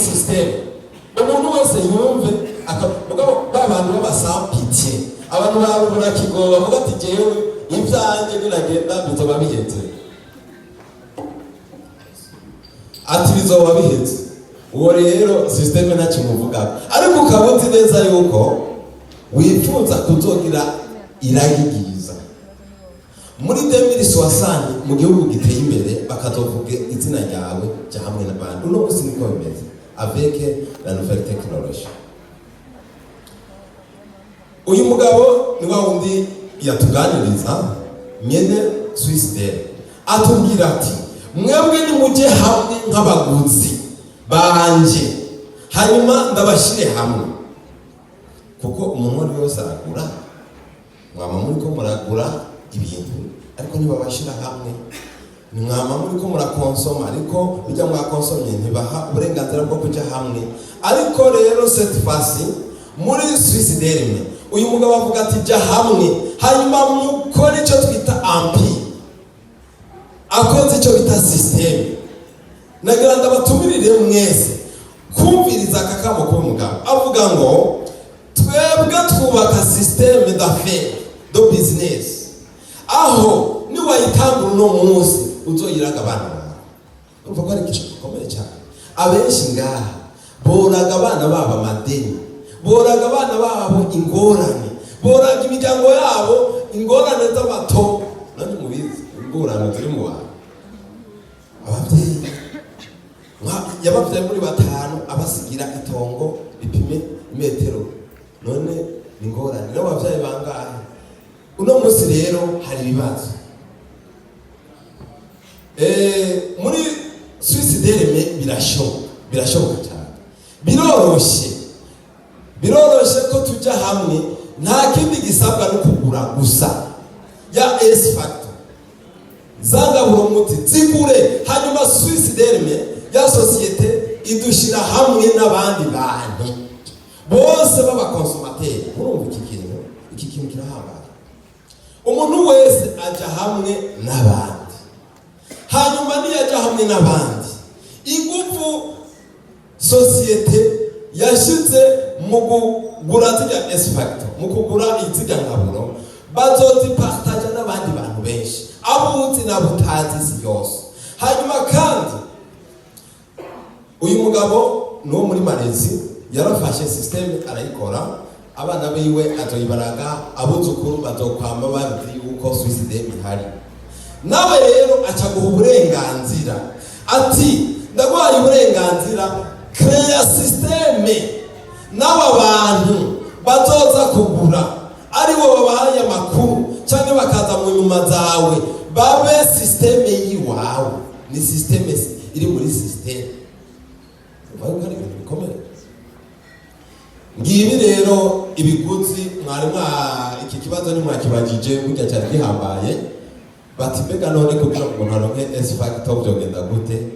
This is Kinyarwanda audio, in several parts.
system umuntu wese yumve akabugabo babantu babasampitiye abantu barubura kigoba bavuga ati jewe ivyanje niragenda bizoba biheze ati bizoba biheze uwo rero system ntacyo muvuga ariko ukabuzi neza yuko wifuza kuzogira iragigiza muri 2060 mu gihugu giteye imbere bakazovuga izina ryawe cya hamwe n'abandi uno musi niko bimeze avec la nouvelle technologie. Uyu mugabo ni wa wundi yatuganiriza nyene Swissdale atubwira ati mwebwe ni muje hamwe nk'abaguzi banje hanyuma ndabashire hamwe kuko umuntu wari wese aragura mwama muri ko muragura ibintu ariko niba bashira hamwe mwama muri ko murakonsoma ariko bijya mwakonsomye ntibaha uburenganzira bwo kujya hamwe ariko rero cette fois-ci muri Swissdale uyu mugabo avuga ati jya hamwe hanyuma mukore icyo twita empire akoze icyo bita system nagira ndabatumirire mwese kumviriza akakamo k'umugabo avuga ngo twebwe twubaka systeme d'affaires de business aho ni wayitangura no munsi uzoyiraga abana bawe urumva ko ari ikintu gikomeye cyane abenshi ngaha boraga abana babo amadeni boraga abana babo ingorane boraga imiryango yabo ingorane z'amato nanjye mubizi ingorane ziri mu bantu ababyeyi yababyaye muri batanu abasigira itongo bipime metero none ni ingorane nabo babyaye bangahe uno munsi rero hari ibibazo muri Swissdale birashoboka cyane biroroshe ko tujya hamwe nta kindi gisabwa no kugura gusa ya S factor zangaburo muti zigure hanyuma Swissdale ya societe idushira hamwe n'abandi bantu bose baba consommateurs urumva iki kintu kirahambaye umuntu wese aja hamwe n'abandi hanyuma niyaja hamwe n'abandi igufu societe yashize mu kugura zijya S factor mu kugura izijya ngaburo bazozipartage n'abandi bantu benshi abuzi na butazi si yose hanyuma kandi uyu mugabo no muri Malezi yarafashe system arayikora abana biwe azoyibaraga abuzukuru bazokwamba bazi uko Swissdale ihari nawe rero aca guha uburenganzira ati ndagwaye uburenganzira create systeme n'aba bantu bazoza kugura ari wo babahaye amakuru cyangwa bakaza mu nyuma zawe babe systeme yiwawe ni systeme iri muri systeme vayo kandi bikomeye ngibi rero ibiguzi mwarima iki kibazo ni mwakibajije burya cyari gihambaye bati mbega none kugira ngo umuntu aronke S factor byogenda gute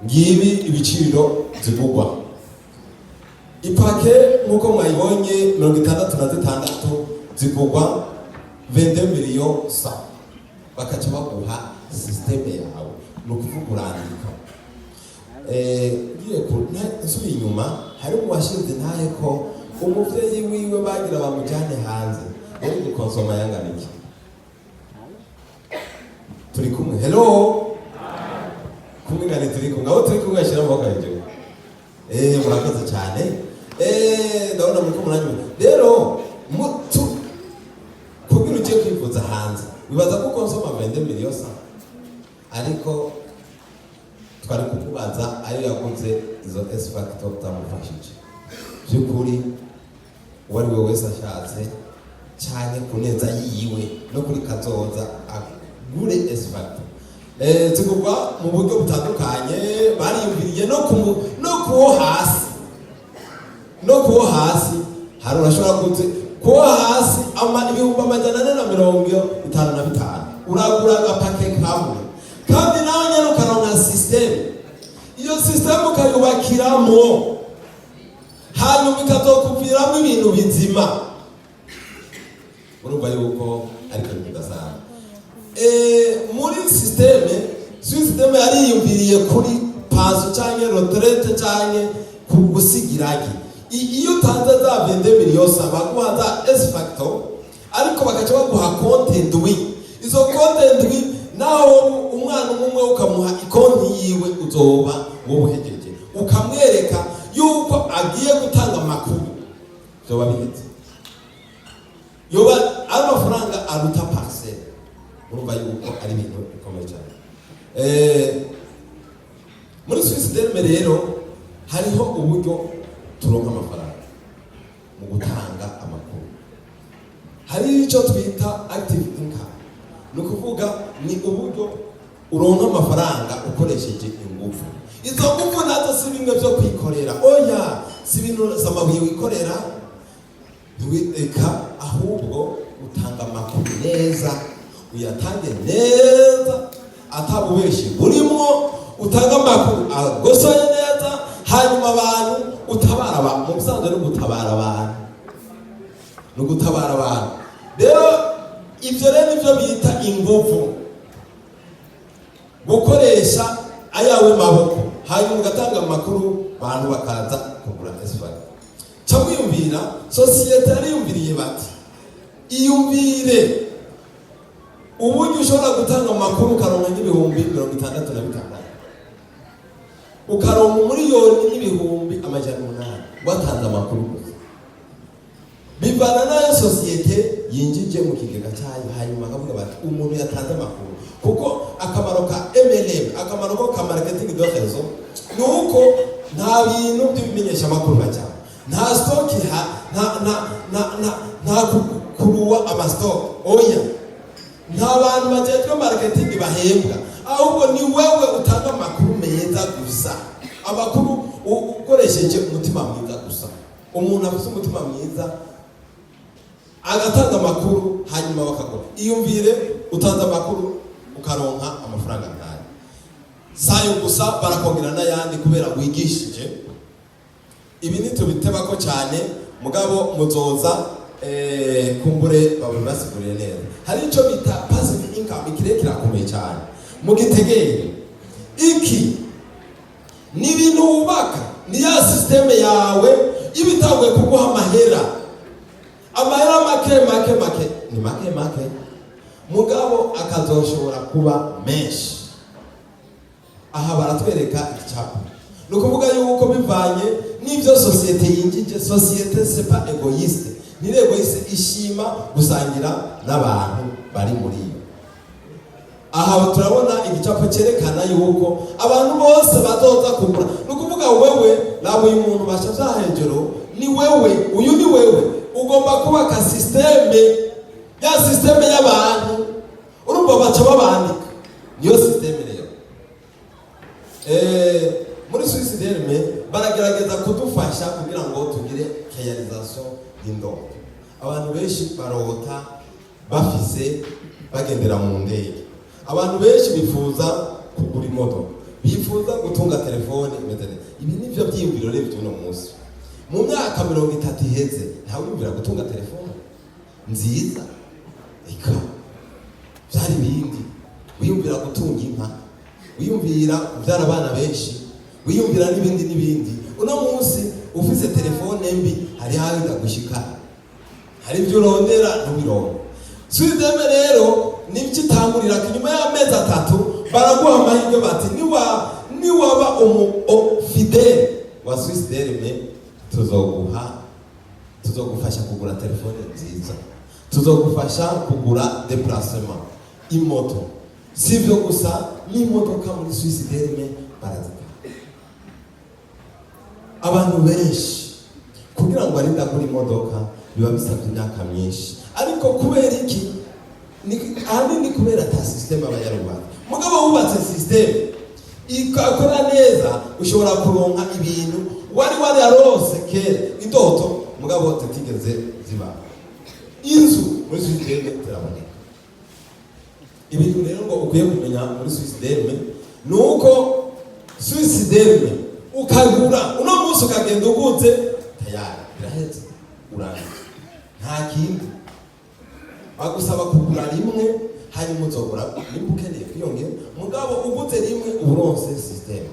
ngibi ibiciro zigugwa ipake nkuko mwayibonye 66 zigugwa 22 millions sa bakaca baguha systeme yawe no kuvugurandika ngiye ku nsubiye inyuma hari uwashinze ntahe ko umuvyeyi wiwe bagira bamujyane hanze yari gukonsoma yanganiki turi kumwe hello kumwe ngane turi kumwe aho turi kumwe ashira amaboko hejuru murakoze cyane ndabona muri kumwe nanyu rero mutu kugira ugiye kwivuza hanze bibaza ko konsoma 22 millions ariko twari kukubaza ayo yakunze izo S factor tamufashije byukuri wari we wese ashatse cyane kuneza yiwe no kuri kazoza agure S factor zigurwa mu buryo butandukanye bariyumviriye no kuwo hasi hari urashobora kuwo hasi ibihumbi 455 uragura agapake kamwe kandi nawe nyine ukaronka system iyo system ukayubakiramo hanyuma ikazokuviramo ibintu bizima urumva yuko ariko bidasana muri system Swissdale yariyumviriye kuri panso canke retraite canke kugusigiragi. Iyo utanze za 22 miliyoni baguha za S factor, ariko bagaca baguha konti ndwi. Izo konti ndwi naho umwana umwe ukamuha ikonti yiwe uzoba wowe hejeje, ukamwereka yuko agiye gutanga amakuru, zoba bihetse. Yoba amafaranga aruta parcelle, urumva yuko ari ibintu bikomeye cyane. Muri Swiss Derme rero hariho uburyo turonka amafaranga mu gutanga amakuru. Hari icyo twita active income, ni ukuvuga ni uburyo uronka amafaranga ukoresheje ingufu. Izo ngufu nazo si bimwe byo kwikorera, oya, si ibintu z'amabuye wikorera, eka ahubwo utanga amakuru neza, uyatange neza atabubeshi burimo, utanga amakuru agosoye neza, hanyuma abantu utabara abantu. Mu busanzwe no gutabara abantu, no gutabara abantu. Rero ibyo rero nibyo bita ingufu, gukoresha ayawe maboko, hanyuma ugatanga amakuru abantu bakaza kugura esfari. Cyamwiyumvira sosiyete yariyumviriye bati iyumvire uburyo ushobora gutanga amakuru ukaronka n'ibihumbi 65, ukaronka umuriyoni n'ibihumbi 800 watanze amakuru gusa. Bivana nayo sosiyete yinjije mu kigega cyayo, hanyuma akavuga bati umuntu yatanze amakuru. Kuko akamaro ka MLM, akamaro ko marketing de réseau, nuko nta bintu by'ibimenyesha amakuru bajya, nta stock nta kuruwa amastock, oya, nta bantu bajejwe marketing bahembwa, ahubwo ni wewe utanga amakuru meza gusa, amakuru ukoresheje umutima mwiza gusa. Umuntu afite umutima mwiza agatanga amakuru, hanyuma bakagura. Iyumvire utanze amakuru ukaronka amafaranga nk'ayo. Sayo gusa barakongera n'ayandi kubera wigishije. Ibi nitubitebako cyane, mugabo muzoza kumbure babasigurire neza. Hari icyo bita passive income, ikirere kirakomeye cyane. Mugitegere iki ni ibintu wubaka, ni ya systeme yawe ibitangwe kuguha amahera make ni make, mugabo akazoshobora kuba menshi. Aha baratwereka icyapa, ni ukuvuga yuko bivanye n'ibyo sosiyete yinjije. Sosiyete c'est pas égoïste, ni egoïste, ishima gusangira n'abantu bari muri yo. Aha turabona igicapo cyerekana yuko abantu bose bazoza kugura. Ni ukuvuga wewe nawe uyu muntu bashaza hejuru, ni wewe, uyu ni wewe ugomba kubaka systeme, ya systeme y'abantu urumva baca babandika, niyo systeme rero. Muri Swiss Derme baragerageza kudufasha kugira ngo tugire réalisation y'indoto. Abantu benshi barota bafise bagendera mu ndege, abantu benshi bifuza kugura imodoka, bifuza gutunga telefone imeze neza. Ibi nivyo byiyumviro rero by'uno munsi. Mu myaka 30 iheze ntawe wumvira gutunga telefone nziza, eka byari bindi. Wiyumvira gutunga inka, wiyumvira kubyara abana benshi, wiyumvira n'ibindi. Uno munsi ufise telefone mbi hari haga gushika, hari ibyo urondera ntubironke. Swiss Derme rero nibitangurira kinyuma y'amezi 3 baraguha amahirwe bati niwaba fidèle wa Swiss Derme, tuzogufasha kugura telefone nziza, tuzogufasha kugura déplacement, imoto. Sivyo gusa n'imodoka muri Swiss Derme barazika. Abantu benshi kugira ngo barinda kuri imodoka biba bisabye imyaka myinshi, ariko kubera iki? Ni kubera ta system abayarubaka. Mugabo wubatse system ikakora neza, ushobora kuronka ibintu wari yarose kera indoto, mugabo tutigeze ziba. Inzu muri Swiss Derme turaboneka. Ibintu rero ngo ukwiye kumenya muri Swiss Derme nuko Swiss Derme ukagura uno munsi ukagenda uguze tayari birahetse uranga, nta kindi bagusaba kugura rimwe hanyuma uzogura nimba ukeneye kwiyongera, mugabo uguze rimwe uburonse system.